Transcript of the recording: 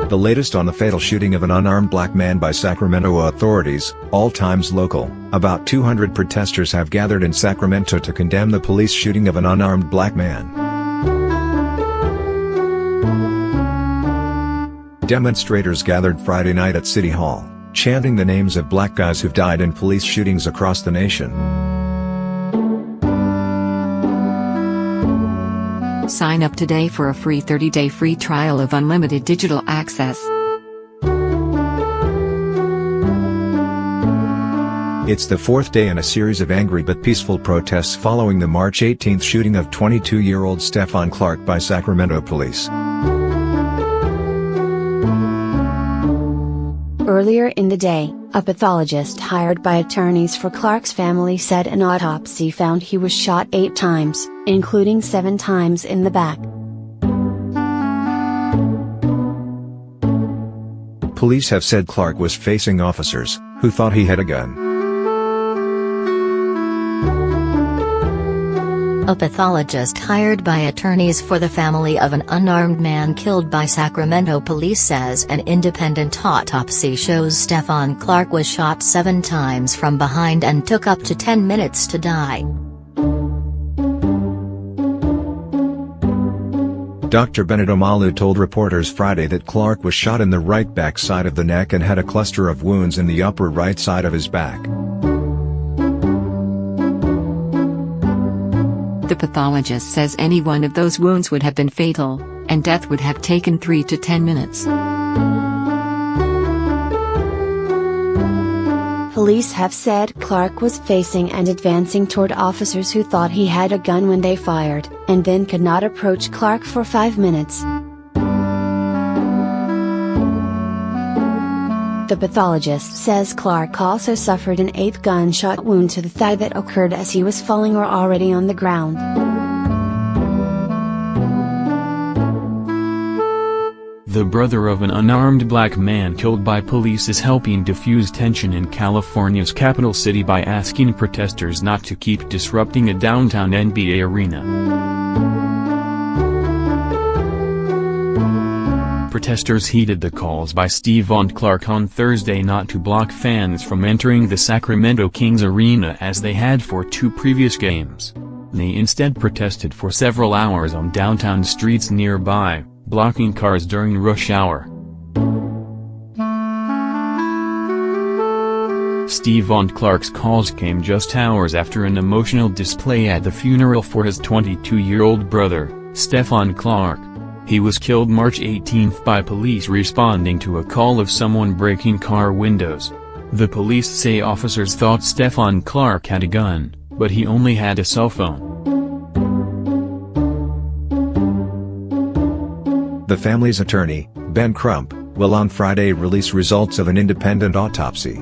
The latest on the fatal shooting of an unarmed black man by Sacramento authorities, all times local. About 200 protesters have gathered in Sacramento to condemn the police shooting of an unarmed black man. Demonstrators gathered Friday night at City Hall, chanting the names of black guys who've died in police shootings across the nation. Sign up today for a free 30-day free trial of unlimited digital access. It's the fourth day in a series of angry but peaceful protests following the March 18 shooting of 22-year-old Stephon Clark by Sacramento police. Earlier in the day, a pathologist hired by attorneys for Clark's family said an autopsy found he was shot 8 times, including 7 times in the back. Police have said Clark was facing officers, who thought he had a gun. A pathologist hired by attorneys for the family of an unarmed man killed by Sacramento police says an independent autopsy shows Stephon Clark was shot 7 times from behind and took up to 10 minutes to die. Dr. Bennett Omalu told reporters Friday that Clark was shot in the right back side of the neck and had a cluster of wounds in the upper right side of his back. The pathologist says any one of those wounds would have been fatal, and death would have taken 3 to 10 minutes. Police have said Clark was facing and advancing toward officers who thought he had a gun when they fired, and then could not approach Clark for 5 minutes. The pathologist says Clark also suffered an 8th gunshot wound to the thigh that occurred as he was falling or already on the ground. The brother of an unarmed black man killed by police is helping diffuse tension in California's capital city by asking protesters not to keep disrupting a downtown NBA arena. Protesters heeded the calls by Stephon Clark on Thursday not to block fans from entering the Sacramento Kings arena as they had for 2 previous games. They instead protested for several hours on downtown streets nearby, blocking cars during rush hour. Stephon Clark's calls came just hours after an emotional display at the funeral for his 22-year-old brother, Stephon Clark. He was killed March 18 by police responding to a call of someone breaking car windows. The police say officers thought Stephon Clark had a gun, but he only had a cell phone. The family's attorney, Ben Crump, will on Friday release results of an independent autopsy.